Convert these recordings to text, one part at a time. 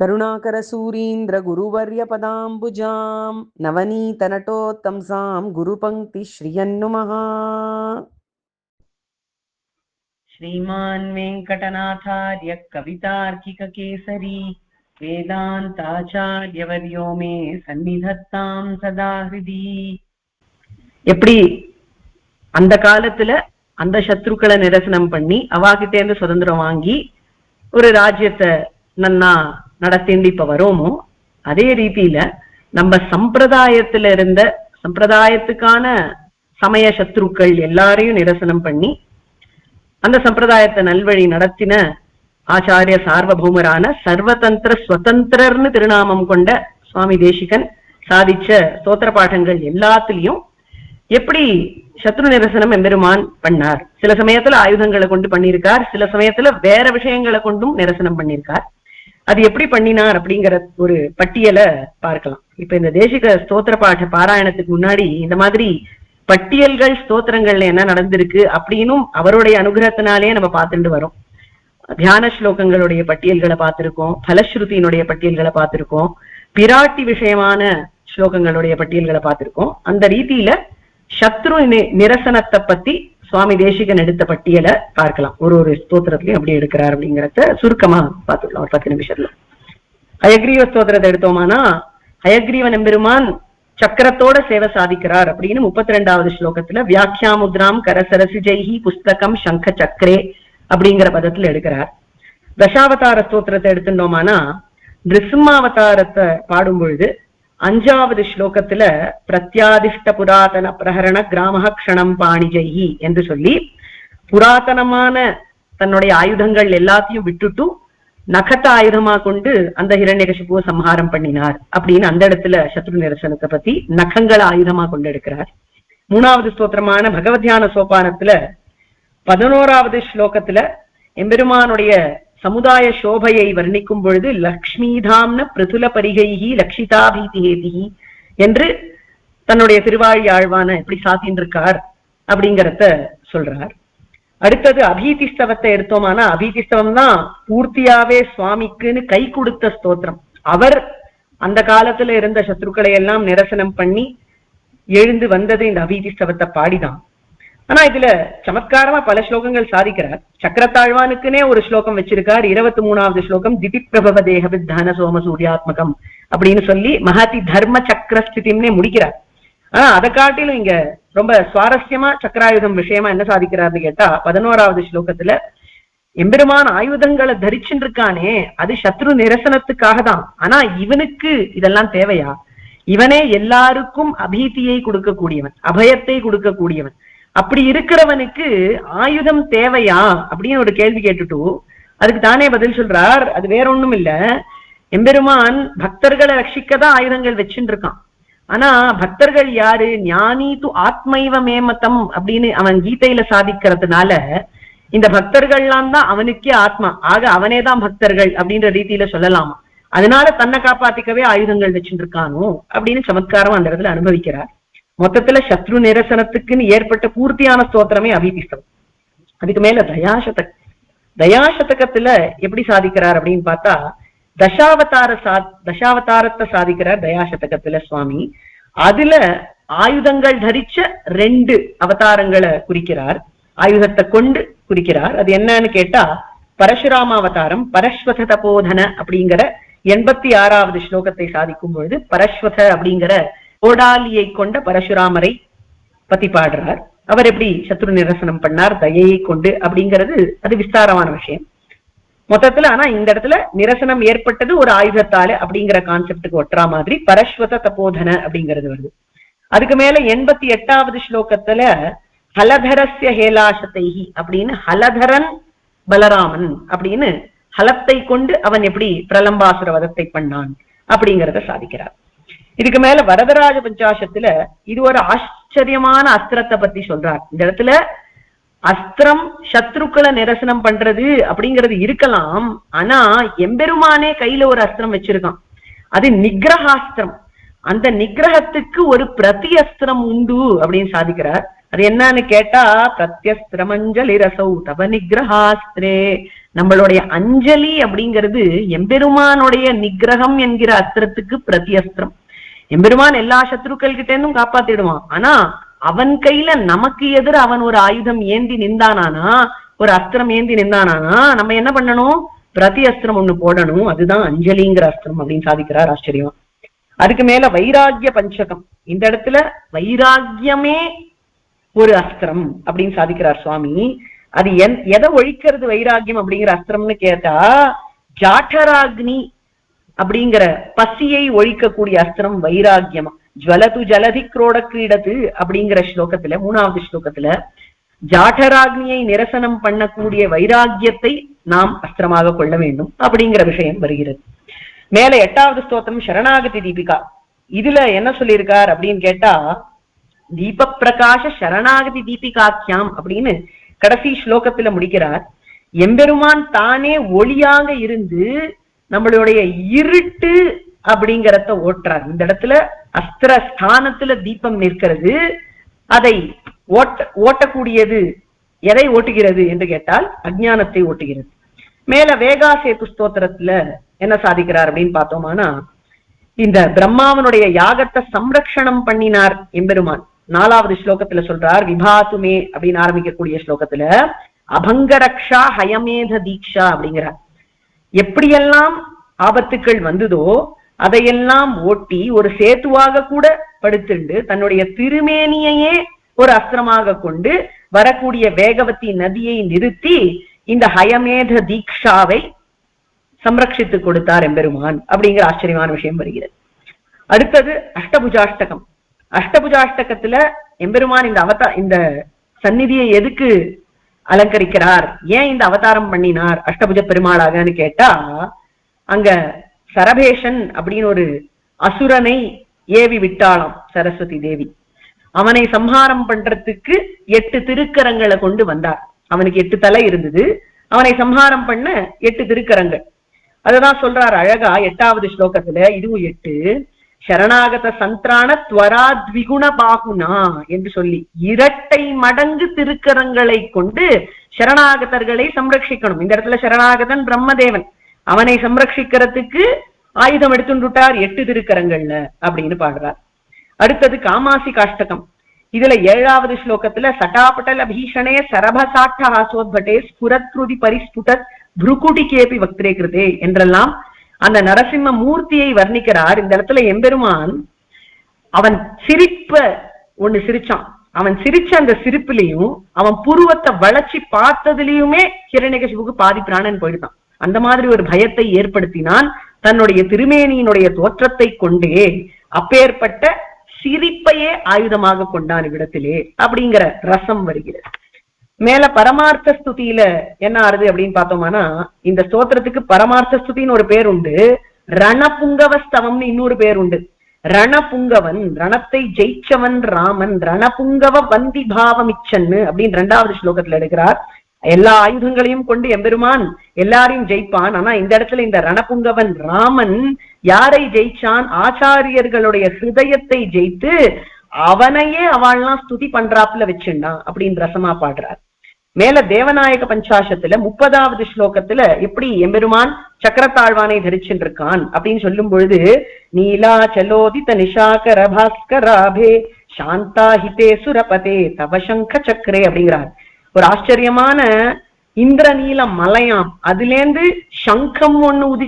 கருணாகரசூரீந்திர குருவர்ய பதாம்புஜாம் நவநீதநட்டோத்தம்சாம் குருபங்கி ஸ்ரீயன்னுமஹா. श्रीमान् वेङ्कटनाथार्य कवितार्किककेसरी वेदान्ताचार्यवर्यो मे सन्निधत्तां सदा हृदि. எப்படி அந்த காலத்துல அந்த சத்ருக்களை நிரசனம் பண்ணி அவாகிட்டே இருந்து சுதந்திரம் வாங்கி ஒரு ராஜ்யத்தை நன்னா நடத்திண்டு இப்ப வரோமோ, அதே ரீதியில நம்ம சம்பிரதாயத்துல இருந்த சம்பிரதாயத்துக்கான சமய சத்ருக்கள் எல்லாரையும் நிரசனம் பண்ணி அந்த சம்பிரதாயத்தை நல்வழி நடத்தின ஆச்சாரிய சார்வபௌமரான சர்வதந்திர ஸ்வதந்திரர்னு திருநாமம் கொண்ட சுவாமி தேசிகன் சாதிச்ச ஸ்தோத்திர பாடங்கள் எல்லாத்திலையும் எப்படி சத்ரு நிரசனம் எம்பெருமான் பண்ணார். சில சமயத்துல ஆயுதங்களை கொண்டு பண்ணியிருக்கார், சில சமயத்துல வேற விஷயங்களை கொண்டும் நிரசனம் பண்ணியிருக்கார். அது எப்படி பண்ணினார் அப்படிங்கிற ஒரு பட்டியலை பார்க்கலாம். இப்ப இந்த தேசிக ஸ்தோத்திர பாட பாராயணத்துக்கு முன்னாடி இந்த மாதிரி பட்டியல்கள் ஸ்தோத்திரங்கள்ல என்ன நடந்திருக்கு அப்படின்னும் அவருடைய அனுகிரகத்தினாலே நம்ம பார்த்துட்டு வரோம். தியான ஸ்லோகங்களுடைய பட்டியல்களை பார்த்திருக்கோம், பலஸ்ருதியினுடைய பட்டியல்களை பார்த்திருக்கோம், பிராட்டி விஷயமான ஸ்லோகங்களுடைய பட்டியல்களை பார்த்திருக்கோம். அந்த ரீதியில சத்ரு நிரசனத்தை பத்தி சுவாமி தேசிகன் எடுத்த பட்டியலை பார்க்கலாம். ஒரு ஸ்தோத்திரத்திலையும் அப்படி எடுக்கிறார் அப்படிங்கிறத சுருக்கமா பார்த்துக்கலாம் ஒரு 10 நிமிஷத்துல. ஹயக்ரீவ ஸ்தோத்திரத்தை எடுத்தோமானா, ஹயக்ரீவன் எம்பெருமான் சக்கரத்தோட சேவை சாதிக்கிறார் அப்படின்னு 32வது ஸ்லோகத்துல வியாக்கியாமுத்ராம் கரசரசிஜைஹி புஸ்தகம் சங்க சக்கரே அப்படிங்கிற பதத்துல எடுக்கிறார். தசாவதார ஸ்தோத்திரத்தை எடுத்துட்டோமானா, நிருசிம்மாவதாரத்தை பாடும் பொழுது 5வது ஸ்லோகத்துல பிரத்யாதிஷ்ட புராதன பிரஹரண கிராம க்ஷணம் பாணிஜைஹி என்று சொல்லி புராதனமான தன்னுடைய ஆயுதங்கள் எல்லாத்தையும் விட்டுட்டு நகத்த ஆயுதமா கொண்டு அந்த ஹிரண்யகசிபுவை சம்ஹாரம் பண்ணினார் அப்படின்னு அந்த இடத்துல சத்ரு நிரசனத்தை பத்தி நகங்களை ஆயுதமா கொண்டு எடுக்கிறார். 3வது ஸ்தோத்திரமான பகவத்யான சோபானத்துல 11வது ஸ்லோகத்துல எம்பெருமானுடைய சமுதாய சோபையை வர்ணிக்கும் பொழுது லக்ஷ்மிதாம்ன பிரதுல பரிகைஹி லக்ஷிதாபீதிஹேதிஹி என்று தன்னுடைய திருவாழி ஆழ்வான எப்படி சாத்தின்றிருக்கார் அப்படிங்கிறத சொல்றார். அடுத்தது அபீதிஸ்தவத்தை எடுத்தோமானா, அபீதிஸ்தவம் தான் பூர்த்தியாவே சுவாமிக்குன்னு கை கொடுத்த ஸ்தோத்திரம். அவர் அந்த காலத்துல இருந்த சத்ருக்களை எல்லாம் நிரசனம் பண்ணி எழுந்து வந்தது இந்த அபீதிஸ்தவத்தை பாடிதான். ஆனா இதுல சமத்காரமா பல ஸ்லோகங்கள் சாதிக்கிறார். சக்கரத்தாழ்வானுக்குன்னே ஒரு ஸ்லோகம் வச்சிருக்கார். 23வது ஸ்லோகம் திதி பிரபவ தேக வித்தான சோம சூர்யாத்மகம் அப்படின்னு சொல்லி மகாதி தர்ம சக்கரஸ்திதிம்னே முடிக்கிறார். ஆனா அதை காட்டிலும் இங்க ரொம்ப சுவாரஸ்யமா சக்கராயுதம் விஷயமா என்ன சாதிக்கிறார்னு கேட்டா, 11வது ஸ்லோகத்துல எம்பெருமான் ஆயுதங்களை தரிச்சுட்டு இருக்கானே அது சத்ரு நிரசனத்துக்காக தான். ஆனா இவனுக்கு இதெல்லாம் தேவையா? இவனே எல்லாருக்கும் அபீதியை கொடுக்கக்கூடியவன், அபயத்தை கொடுக்கக்கூடியவன். அப்படி இருக்கிறவனுக்கு ஆயுதம் தேவையா அப்படின்னு ஒரு கேள்வி கேட்டுட்டு அதுக்கு தானே பதில் சொல்றார். அது வேற ஒண்ணும் இல்ல, எம்பெருமான் பக்தர்களை ரட்சிக்கதான் ஆயுதங்கள் வச்சுட்டு இருக்கான். ஆனா பக்தர்கள் யாரு? ஞானி து ஆத்மைவ மேமதம் அப்படின்னு அவன் கீதையில சாதிக்கிறதுனால இந்த பக்தர்கள்லாம் தான் அவனுக்கே ஆத்மா, ஆக அவனேதான் பக்தர்கள் அப்படின்ற ரீதியில சொல்லலாமா. அதனால தன்னை காப்பாத்திக்கவே ஆயுதங்கள் வச்சுட்டு இருக்கானோ அப்படின்னு சமத்காரம் அந்த இடத்துல அனுபவிக்கிறார். மொத்தத்துல சத்ரு நிரசனத்துக்குன்னு ஏற்பட்ட பூர்த்தியான ஸ்தோத்திரமே அபீதிஸ்தவம். அதுக்கு மேல தயாசதகத்துல எப்படி சாதிக்கிறார் அப்படின்னு பார்த்தா, தசாவதாரத்தை சாதிக்கிறார் தயாசதகத்துல சுவாமி. அதுல ஆயுதங்கள் தரிச்ச 2 அவதாரங்களை குறிக்கிறார், ஆயுதத்தை கொண்டு குறிக்கிறார். அது என்னன்னு கேட்டா பரசுராம அவதாரம், பரஸ்வத தபோதன அப்படிங்கிற 86வது ஸ்லோகத்தை சாதிக்கும் பொழுது பரஸ்வத அப்படிங்கிற கோடாலியை கொண்ட பரசுராமரை பத்தி பாடுறார். அவர் எப்படி சத்ரு நிரசனம் பண்ணார் தயையை கொண்டு அப்படிங்கிறது அது விஸ்தாரமான விஷயம் மொத்தத்துல. ஆனா இந்த இடத்துல நிரசனம் ஏற்பட்டது ஒரு ஆயுதத்தால அப்படிங்கிற கான்செப்டுக்கு ஒட்டுறா மாதிரி பரஸ்வத தபோதன அப்படிங்கிறது வருது. அதுக்கு மேல 88வது ஸ்லோகத்துல ஹலதரஸ்ய ஹேலாசதைஹி அப்படின்னு ஹலதரன் பலராமன் அப்படின்னு ஹலத்தை கொண்டு அவன் எப்படி பிரலம்பாசுர வதத்தை பண்ணான் அப்படிங்கிறத சாதிக்கிறார். இதுக்கு மேல வரதராஜ பஞ்சாசத்துல இது ஒரு ஆச்சரியமான அஸ்திரத்தை பத்தி சொல்றார். இந்த இடத்துல அஸ்திரம் சத்ருக்களை நிரசனம் பண்றது அப்படிங்கிறது இருக்கலாம், ஆனா எம்பெருமானே கையில ஒரு அஸ்திரம் வச்சிருக்கான், அது நிகிரகாஸ்திரம். அந்த நிகிரகத்துக்கு ஒரு பிரதி அஸ்திரம் உண்டு அப்படின்னு சாதிக்கிறார். அது என்னன்னு கேட்டா பிரத்யஸ்திரமஞ்சலி ரசௌ தவ நிகிரஹாஸ்திரே நம்மளுடைய அஞ்சலி அப்படிங்கிறது எம்பெருமானுடைய நிகிரகம் என்கிற அஸ்திரத்துக்கு பிரதி அஸ்திரம். எம்பெருமான் எல்லா சத்ருக்கள் கிட்ட இருந்தும் காப்பாத்திடுவான். ஆனா அவன் கையில நமக்கு எதிர அவன் ஒரு ஆயுதம் ஏந்தி நின்றானானா, ஒரு அஸ்திரம் ஏந்தி நின்றானானா, நம்ம என்ன பண்ணணும்? பிரதி அஸ்திரம் ஒண்ணு போடணும். அதுதான் அஞ்சலிங்கிற அஸ்திரம் அப்படின்னு சாதிக்கிறார் ஆச்சரியமா. அதுக்கு மேல வைராகிய பஞ்சகம். இந்த இடத்துல வைராகியமே ஒரு அஸ்திரம் அப்படின்னு சாதிக்கிறார் சுவாமி. அது எதை ஒழிக்கிறது வைராகியம் அப்படிங்கிற அஸ்திரம்னு கேட்டா, ஜாட்டராக்னி அப்படிங்கிற பசியை ஒழிக்கக்கூடிய அஸ்திரம் வைராகியமா. ஜுவலது ஜலதி குரோட கிரீடத்து அப்படிங்கிற ஸ்லோகத்துல, 3வது ஸ்லோகத்துல ஜாட்டராக்னியை நிரசனம் பண்ணக்கூடிய வைராகியத்தை நாம் அஸ்திரமாக கொள்ள வேண்டும் அப்படிங்கிற விஷயம் வருகிறது. மேல 8வது ஸ்தோத்திரம் சரணாகதி தீபிகா. இதுல என்ன சொல்லியிருக்கார் அப்படின்னு கேட்டா, தீப பிரகாஷ சரணாகதி தீபிகாக்கியாம் அப்படின்னு கடைசி ஸ்லோகத்துல முடிக்கிறார். எம்பெருமான் தானே ஒளியாக இருந்து நம்மளுடைய இருட்டு அப்படிங்கிறத ஓட்டுறார். இந்த இடத்துல அஸ்திர ஸ்தானத்துல தீபம் நிற்கிறது. அதை ஓட்டக்கூடியது எதை ஓட்டுகிறது என்று கேட்டால் அஜ்ஞானத்தை ஓட்டுகிறது. மேல வேகாசேது ஸ்தோத்திரத்துல என்ன சாதிக்கிறார் அப்படின்னு பார்த்தோம்னா, இந்த பிரம்மாவனுடைய யாகத்தை சம்ரக்ஷணம் பண்ணினார் எம்பெருமான். 4வது ஸ்லோகத்துல சொல்றார், விபாத்துமே அப்படின்னு ஆரம்பிக்கக்கூடிய ஸ்லோகத்துல அபங்கரக்ஷா ஹயமேத தீக்ஷா அப்படிங்கிறார். எப்படியெல்லாம் ஆபத்துக்கள் வந்ததோ அதையெல்லாம் ஓட்டி ஒரு சேத்துவாக கூட படுத்துண்டு தன்னுடைய திருமேனியையே ஒரு அஸ்திரமாக கொண்டு வரக்கூடிய வேகவதி நதியை நிறுத்தி இந்த ஹயமேத தீக்ஷாவை சம்ரட்சித்து கொடுத்தார் எம்பெருமான் அப்படிங்கிற ஆச்சரியமான விஷயம் வருகிறது. அடுத்தது அஷ்டபுஜாஷ்டகம். அஷ்டபுஜாஷ்டகத்துல எம்பெருமான் இந்த சந்நிதியை எதுக்கு அலங்கரிக்கிறார், ஏன் இந்த அவதாரம் பண்ணினார் அஷ்டபுஜ பெருமாளாகன்னு கேட்டா, அங்க சரபேஷன் அப்படின்னு ஒரு அசுரனை ஏவி விட்டாளாம் சரஸ்வதி தேவி. அவனை சம்ஹாரம் பண்றதுக்கு 8 திருக்கரங்களை கொண்டு வந்தார். அவனுக்கு 8 தலை இருந்தது. அவனை சம்ஹாரம் பண்ண 8 திருக்கரங்கள். அததான் சொல்றார் அழகா 8வது ஸ்லோகத்துல, இதுவும் 8, சரணாகத சந்திரான துவராத்விகுண பாகுனா என்று சொல்லி 2 மடங்கு திருக்கரங்களை கொண்டு சரணாகதர்களை சம்ரட்சிக்கணும். இந்த இடத்துல சரணாகதன் பிரம்மதேவன், அவனை சம்ரட்சிக்கிறதுக்கு ஆயுதம் எடுத்துட்டார் 8 திருக்கரங்கள்ல அப்படின்னு பாடுறார். அடுத்தது காமாசி காஷ்டகம். இதுல 7வது ஸ்லோகத்துல சட்டாபட்டல பீஷணே சரபசாட்ட ஹாசோத்பட்டே ஸ்புரத்ருதி பரிஸ்புடத் புருகுடி கேபி வக்திரே கிருதே என்றெல்லாம் அந்த நரசிம்ம மூர்த்தியை வர்ணிக்கிறார். இந்த இடத்துல எம்பெருமான் அவன் சிரிப்ப ஒண்ணு சிரிச்சான். அவன் சிரிச்ச அந்த சிரிப்புலையும் அவன் புருவத்தை வளைச்சி பார்த்ததுலயுமே ஹிரண்யகசிபுக்கு பாதி பிராணன் போயிடுதான். அந்த மாதிரி ஒரு பயத்தை ஏற்படுத்தினான் தன்னுடைய திருமேனியினுடைய தோற்றத்தை கொண்டே. அப்பேற்பட்ட சிரிப்பையே ஆயுதமாக கொண்டான் இவ்விடத்திலே அப்படிங்கிற ரசம் வருகிறது. மேல பரமார்த்த ஸ்துதியில என்ன ஆறுது அப்படின்னு பார்த்தோம்னா, இந்த ஸ்தோத்திரத்துக்கு பரமார்த்த ஸ்துதின்னு ஒரு பேர் உண்டு, ரணபுங்கவஸ்தவம்னு இன்னொரு பேர் உண்டு. ரணபுங்கவன், ரணத்தை ஜெயிச்சவன் ராமன், ரணபுங்கவ வந்தி பாவமிச்சன்னு அப்படின்னு 2வது ஸ்லோகத்துல எடுக்கிறார். எல்லா ஆயுதங்களையும் கொண்டு எம்பெருமான் எல்லாரையும் ஜெயிப்பான். ஆனா இந்த இடத்துல இந்த ரணபுங்கவன் ராமன் யாரை ஜெயிச்சான்? ஆச்சாரியர்களுடைய ஹிருதயத்தை ஜெயித்து அவனையே அவள்லாம் ஸ்துதி பண்றாப்புல வச்சுண்டான் அப்படின்னு ரசமா பாடுறார். மேல தேவநாயக பஞ்சாசத்துல 30வது ஸ்லோகத்துல எப்படி எம்பெருமான் சக்கரத்தாழ்வானை தரிச்சுட்டு இருக்கான் அப்படின்னு சொல்லும் பொழுது, நீலா சலோதித நிஷாகர பாஸ்கராபே சாந்தா ஹிதே சுரபதே தவசங்க சக்கரே அப்படிங்கிறார். ஒரு ஆச்சரியமான இந்திரநீல மலையாம், அதுலேருந்து சங்கம் ஒண்ணு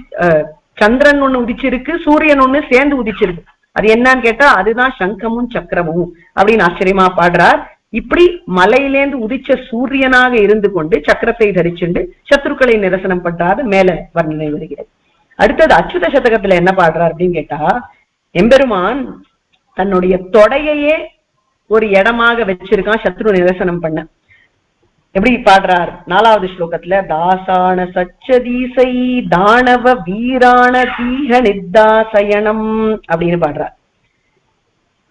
சந்திரன் ஒண்ணு உதிச்சிருக்கு, சூரியன் ஒண்ணு சேர்ந்து உதிச்சிருக்கு. அது என்னன்னு கேட்டா அதுதான் சங்கமும் சக்கரமும் அப்படின்னு ஆச்சரியமா பாடுறார். இப்படி மலையிலேந்து உதிச்ச சூரியனாக இருந்து கொண்டு சக்கரத்தை தரிச்சுண்டு சத்ருக்களை நிரசனம் பண்றாரு மேல வர்ணனை வருகிறது. அடுத்தது அச்சுத சதகத்துல என்ன பாடுறார் அப்படின்னு கேட்டா, எம்பெருமான் தன்னுடைய தொடையையே ஒரு இடமாக வச்சிருக்கான் சத்ரு நிரசனம் பண்ண. எப்படி பாடுறார்? 4வது ஸ்லோகத்துல தாசான சச்சதீசை தானவ வீராண தீக நித்தாசயனம் அப்படின்னு பாடுறார்.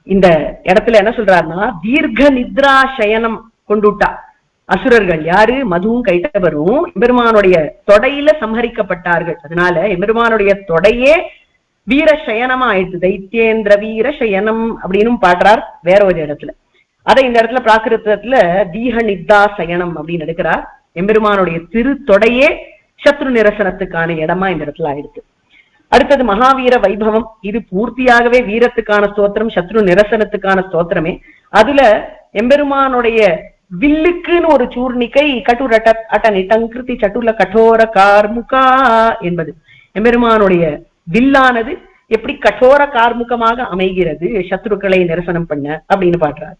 இந்த இடத்துல என்ன சொல்றாருன்னா, தீர்க்க நித்ரா சயனம் கொண்டுட்டா அசுரர்கள். யாரு? மதுவும் கைட்டவரும் எம்பெருமானுடைய தொடையில சம்ஹரிக்கப்பட்டார்கள். அதனால எம்பெருமானுடைய தொடையே வீர சயனமா ஆயிடுச்சு. தைத்தியேந்திர வீர சயனம் அப்படின்னு பாடுறார் வேற ஒரு இடத்துல. அதை இந்த இடத்துல பிராகிருதத்துல தீக நித்தா சயனம் அப்படின்னு எடுக்கிறார். எம்பெருமானுடைய திரு தொடையே சத்ரு நிரசனத்துக்கான இடமா இந்த இடத்துல ஆயிடுச்சு. அடுத்தது மகாவீர வைபவம். இது பூர்த்தியாகவே வீரத்துக்கான ஸ்தோத்திரம், சத்ரு நிரசனத்துக்கான ஸ்தோத்திரமே. அதுல எம்பெருமானுடைய வில்லுக்குன்னு ஒரு சூர்ணிகை கட்டுரட்ட அட்டநிட்டங்கிருதி சட்டுல கடோர கார்முகா என்பது எம்பெருமானுடைய வில்லானது எப்படி கடோர கார்முகமாக அமைகிறது சத்ருக்களை நிரசனம் பண்ண அப்படின்னு பாடுறாரு.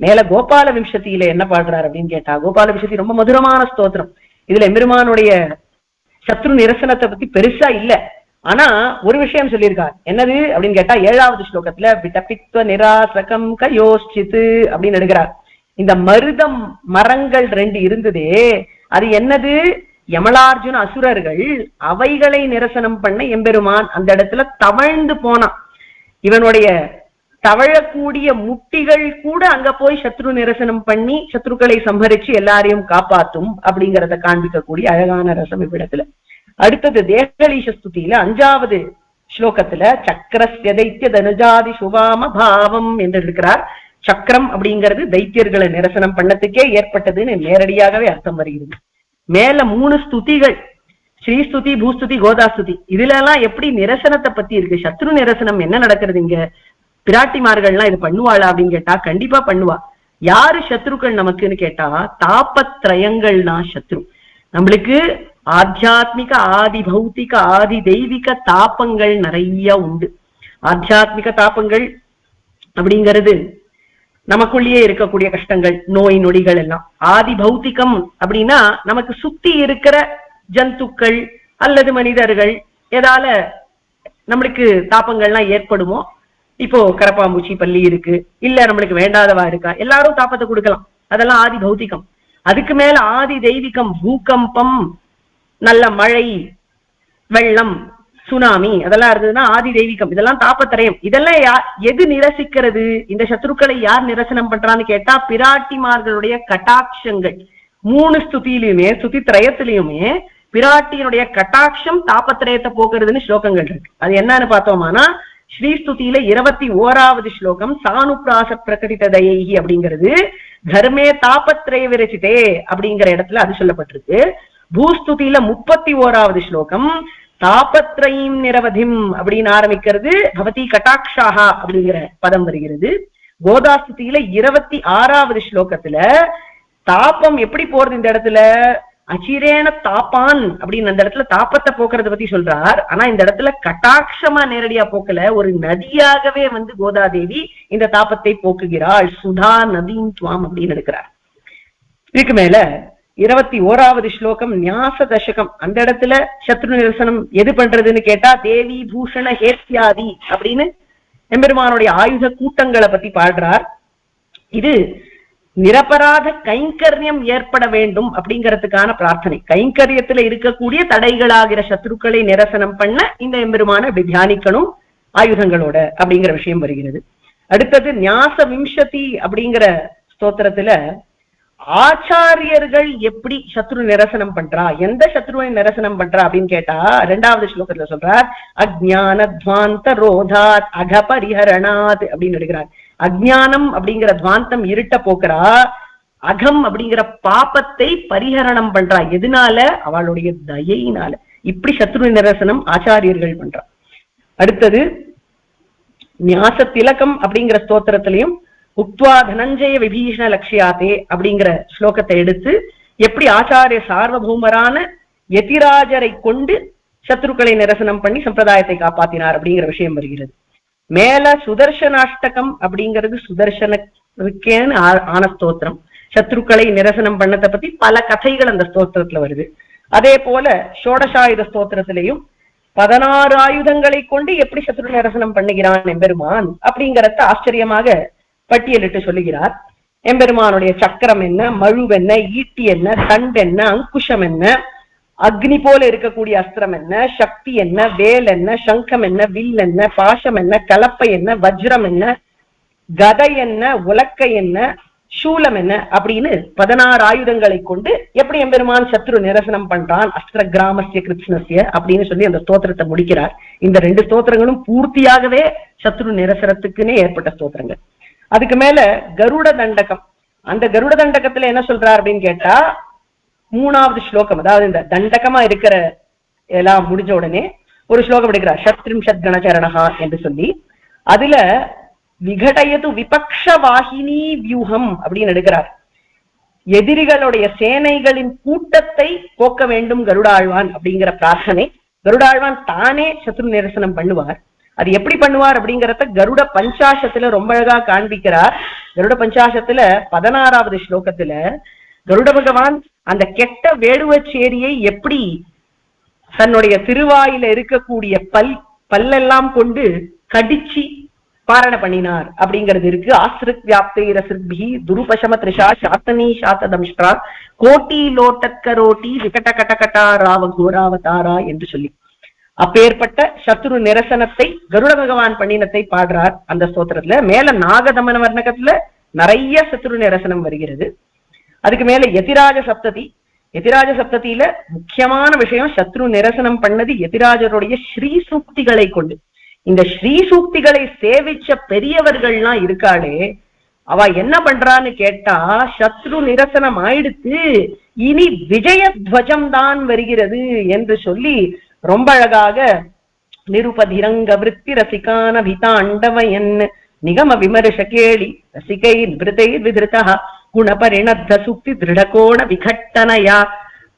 மேல கோபால விம்சதியில என்ன பாடுறாரு அப்படின்னு கேட்டா, கோபால விம்சதி ரொம்ப மதுரமான ஸ்தோத்திரம். இதுல எம்பெருமானுடைய சத்ரு நிரசனத்தை பத்தி பெருசா இல்ல, ஆனா ஒரு விஷயம் சொல்லியிருக்கார். என்னது அப்படின்னு கேட்டா, 7வது ஸ்லோகத்துல விடபித்வ நிராசகம் கயோஷ்சித்து அப்படின்னு எடுக்கிறார். இந்த மருதம் மரங்கள் 2 இருந்ததே, அது என்னது? யமலார்ஜுன அசுரர்கள் அவைகளை நிரசனம் பண்ண எம்பெருமான் அந்த இடத்துல தவழ்ந்து போனான். இவனுடைய தவழக்கூடிய முட்டிகள் கூட அங்க போய் சத்ரு நிரசனம் பண்ணி சத்ருக்களை சம்ஹரிச்சு எல்லாரையும் காப்பாத்தும் அப்படிங்கிறத காண்பிக்கக்கூடிய அழகான ரசம் இவ்விடத்துல. அடுத்தது தேகலீஷ ஸ்துதியில 5வது ஸ்லோகத்துல சக்கரஸ்ய தைத்திய தனுஜாதி சுவாம பாவம் என்று இருக்கிறார். சக்கரம் அப்படிங்கிறது தைத்தியர்களை நிரசனம் பண்ணத்துக்கே ஏற்பட்டதுன்னு நேரடியாகவே அர்த்தம் வருகிறது. மேல 3 ஸ்துதிகள், ஸ்ரீஸ்துதி, பூஸ்துதி, கோதாஸ்துதி. இதுல எல்லாம் எப்படி நிரசனத்தை பத்தி இருக்கு, சத்ரு நிரசனம் என்ன நடக்கிறது இங்க, பிராட்டிமார்கள்லாம் இது பண்ணுவாளா அப்படின்னு கேட்டா கண்டிப்பா பண்ணுவா. யாரு சத்ருக்கள் நமக்குன்னு கேட்டா, தாபத்ரயங்கள்னா சத்ரு. நம்மளுக்கு ஆத்தியாத்மிக ஆதி பௌத்திக ஆதி தெய்வீக தாபங்கள் நிறைய உண்டு. ஆத்தியாத்மிக தாபங்கள் அப்படிங்கிறது நமக்குள்ளேயே இருக்கக்கூடிய கஷ்டங்கள், நோய் நொடிகள் எல்லாம். ஆதி பௌத்திகம் அப்படின்னா நமக்கு சுத்தி இருக்கிற ஜந்துக்கள் அல்லது மனிதர்கள் எதால நம்மளுக்கு தாபங்கள்லாம் ஏற்படுமோ. இப்போ கரப்பாம்பூச்சி பள்ளி இருக்கு, இல்ல நம்மளுக்கு வேண்டாதவா இருக்கா, எல்லாரும் தாபத்தை கொடுக்கலாம், அதெல்லாம் ஆதி பௌத்திகம். அதுக்கு மேல ஆதி தெய்வீகம், பூகம்பம், நல்ல மழை, வெள்ளம், சுனாமி அதெல்லாம் இருந்ததுன்னா ஆதி தெய்வீகம். இதெல்லாம் தாபத்திரயம். இதெல்லாம் எது நிரசிக்கிறது? இந்த சத்ருக்களை யார் நிரசனம் பண்றான்னு கேட்டா, பிராட்டிமார்களுடைய கட்டாட்சங்கள். 3 ஸ்துதியிலுமே ஸ்துதி திரயத்திலயுமே பிராட்டியினுடைய கட்டாட்சம் தாபத்திரயத்தை போக்குறதுன்னு ஸ்லோகங்கள் இருக்கு. அது என்னன்னு பார்த்தோம்னா, ஸ்ரீஸ்துதியில 21வது ஸ்லோகம் சானுப்ராச பிரகடித தயைஹி அப்படிங்கிறது தர்மே தாபத்ரய விரச்சிதே அப்படிங்கிற இடத்துல அது சொல்லப்பட்டிருக்கு. பூஸ்துதியில 31வது ஸ்லோகம் தாபத்ரயம் நிரவதிம் அப்படின்னு ஆரம்பிக்கிறது, பவதி கட்டாட்சாக அப்படிங்கிற பதம் வருகிறது. கோதாஸ்துதியில 26வது ஸ்லோகத்துல தாபம் எப்படி போறது இந்த இடத்துல, அச்சிரேன தாப்பான் அப்படின்னு அந்த இடத்துல தாபத்தை போக்குறத பத்தி சொல்றார். ஆனா இந்த இடத்துல கட்டாட்சமா நேரடியா போக்கல, ஒரு நதியாகவே வந்து கோதாதேவி இந்த தாபத்தை போக்குகிறாள். சுதா நதீம் துவாம் அப்படின்னு எடுக்கிறார். இதுக்கு மேல 21வது ஸ்லோகம் ஞாச தசகம். அந்த இடத்துல சத்ரு நிரசனம் எது பண்றதுன்னு கேட்டா, தேவி பூஷண ஹேத்யாதி அப்படின்னு எம்பெருமானுடைய ஆயுத கூட்டங்களை பத்தி பாடுறார். இது நிரபராத கைங்கரியம் ஏற்பட வேண்டும் அப்படிங்கிறதுக்கான பிரார்த்தனை. கைங்கரியத்துல இருக்கக்கூடிய தடைகளாகிற சத்ருக்களை நிரசனம் பண்ண இந்த எம்பெருமான இப்படி தியானிக்கணும் ஆயுதங்களோட அப்படிங்கிற விஷயம் வருகிறது. அடுத்தது ஞாச விம்சதி அப்படிங்கிற ஸ்தோத்திரத்துல ஆச்சாரியர்கள் எப்படி சத்ரு நிரசனம் பண்றா, எந்த சத்ருவை நிரசனம் பண்றா அப்படின்னு கேட்டா 2வது ஸ்லோகத்துல சொல்றார், அஜ்ஞான துவாந்த ரோதாத் அகபரிஹரணாத் அப்படின்னு எடுக்கிறார். அஜ்ஞானம் அப்படிங்கிற துவாந்தம் இருட்ட போக்குறா, அகம் அப்படிங்கிற பாபத்தை பரிஹரணம் பண்றா. எதனால? அவளுடைய தயையினால. இப்படி சத்ரு நிரசனம் ஆச்சாரியர்கள் பண்றா. அடுத்தது ஞாச திலகம் அப்படிங்கிற ஸ்தோத்திரத்திலையும் உக்த்வா தனஞ்சய விபீஷண லட்சியாத்தே அப்படிங்கிற ஸ்லோகத்தை எடுத்து எப்படி ஆச்சாரிய சார்வபௌமரான யதிராஜரை கொண்டு சத்ருக்களை நிரசனம் பண்ணி சம்பிரதாயத்தை காப்பாத்தினார் அப்படிங்கிற விஷயம் வருகிறது. மேல சுதர்சனாஷ்டகம் அப்படிங்கிறது சுதர்சனுக்கேன்னு ஆன ஸ்தோத்திரம். சத்ருக்களை நிரசனம் பண்ணதை பத்தி பல கதைகள் அந்த ஸ்தோத்திரத்துல வருது. அதே போல ஷோடசாயுத ஸ்தோத்திரத்திலையும் 16 ஆயுதங்களை கொண்டு எப்படி சத்ரு நிரசனம் பண்ணுகிறான் எம்பெருமான் அப்படிங்கறத ஆச்சரியமாக பட்டியலிட்டு சொல்லுகிறார். எம்பெருமானுடைய சக்கரம் என்ன, மழுவென்ன, ஈட்டி என்ன, தண்டு என்ன, அங்குஷம் என்ன, அக்னி போல இருக்கக்கூடிய அஸ்திரம் என்ன, சக்தி என்ன, வேல் என்ன, சங்கம் என்ன, வில் என்ன, பாசம் என்ன, கலப்பை என்ன, வஜ்ரம் என்ன, கதை என்ன, உலக்கை என்ன, சூலம் என்ன அப்படின்னு 16 ஆயுதங்களை கொண்டு எப்படி எம்பெருமான் சத்ரு நிரசனம் பண்றான் அஸ்திர கிராமஸ்ய கிருஷ்ணஸ்ய அப்படின்னு சொல்லி அந்த ஸ்தோத்திரத்தை முடிக்கிறார். இந்த 2 ஸ்தோத்திரங்களும் பூர்த்தியாகவே சத்ரு நிரசனத்துக்குன்னே ஏற்பட்ட ஸ்தோத்திரங்கள். அதுக்கு மேல கருட தண்டகம். அந்த கருட தண்டகத்துல என்ன சொல்றார் அப்படின்னு கேட்டா, மூணாவது ஸ்லோகம், அதாவது இந்த தண்டகமா இருக்கிற எல்லாம் முடிஞ்ச உடனே ஒரு ஸ்லோகம் எடுக்கிறார், சத்ரிம்ஷத் கணச்சரணஹா என்று சொல்லி. அதுல விகடயது விபக்ஷ வாகினி வியூகம் அப்படின்னு எடுக்கிறார். எதிரிகளுடைய சேனைகளின் கூட்டத்தை போக்க வேண்டும் கருடாழ்வான் அப்படிங்கிற பிரார்த்தனை. கருடாழ்வான் தானே சத்ரு நிரசனம் பண்ணுவார். அது எப்படி பண்ணுவார் அப்படிங்கிறத கருட பஞ்சாசத்துல ரொம்ப அழகா காண்பிக்கிறார். கருட பஞ்சாசத்துல 16வது ஸ்லோகத்துல கருட பகவான் அந்த கெட்ட வேடுவச்சேரியை எப்படி தன்னுடைய திருவாயில இருக்கக்கூடிய பல்லெல்லாம் கொண்டு கடிச்சு பாரண பண்ணினார் அப்படிங்கிறது இருக்கு. ஆசிரித் வியாப்தை ரசிர்பி துருபசம திரிஷா சாத்தனி சாத்ததம்ஷ்டா கோட்டி லோட்டத்கரோட்டி விகட கட்டகட்டா ராவ கோராவதாரா என்று சொல்லி அப்பேற்பட்ட சத்ரு நிரசனத்தை கருட பகவான் பண்ணினத்தை பாடுறார் அந்த ஸ்தோத்திரத்துல. மேல நாகதமன வர்ணகத்துல நிறைய சத்ரு நிரசனம் வருகிறது. அதுக்கு மேல யதிராஜ சப்ததி. யதிராஜ சப்தத்தில முக்கியமான விஷயம் சத்ரு நிரசனம் பண்ணது யதிராஜருடைய ஸ்ரீ சூக்திகளை கொண்டு. இந்த ஸ்ரீ சூக்திகளை சேவிச்ச பெரியவர்கள்லாம் இருக்காளே, அவ என்ன பண்றான்னு கேட்டா, சத்ரு நிரசனம் ஆயிடுத்து, இனி விஜயத்வஜம் தான் வருகிறது என்று சொல்லி ரொம்ப அழகாக நிருபதிரங்க விருத்தி ரசிகான விதாண்டவயன் நிகம விமர்ச கேளி ரசிகை விருதை விதிருதா குணபரிணத்த சுக்தி திருடகோண விகட்டனயா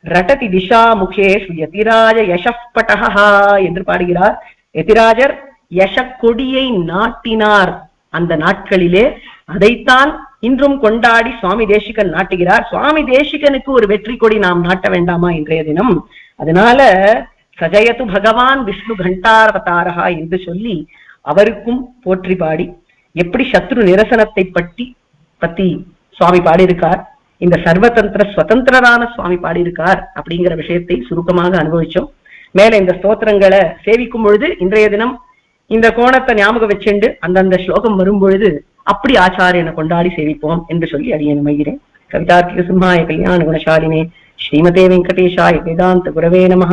ரடதி திஷா முகேஷு யதிராஜ யசப்படஹா என்று பாடுகிறார். யதிராஜர் யசக்கொடியை நாட்டினார் அந்த நாட்களிலே. அதைத்தான் இன்றும் கொண்டாடி சுவாமி தேசிகன் நாட்டுகிறார். சுவாமி தேசிகனுக்கு ஒரு வெற்றி கொடி நாம் நாட்ட வேண்டாமா இன்றைய தினம்? அதனால சஜயது பகவான் விஷ்ணு கண்டாவதாரா என்று சொல்லி அவருக்கும் போற்றி பாடி, எப்படி சத்ரு நிரசனத்தை பத்தி சுவாமி பாடியிருக்கார், இந்த சர்வதந்திர சுதந்திரரான சுவாமி பாடியிருக்கார் அப்படிங்கிற விஷயத்தை சுருக்கமாக அனுபவிச்சோம். மேல இந்த ஸ்தோத்திரங்களை சேவிக்கும் பொழுது இன்றைய தினம் இந்த கோணத்தை ஞாபகம் வச்சுண்டு அந்தந்த ஸ்லோகம் வரும் பொழுது அப்படி ஆச்சாரியனை கொண்டாடி சேவிப்போம் என்று சொல்லி அடியேன் அமைகிறேன். கவிதார்த்திக சிம்ஹாய கல்யாண குணசாலினே ஸ்ரீமதே வெங்கடேஷாய வேதாந்த குரவே நமஹ.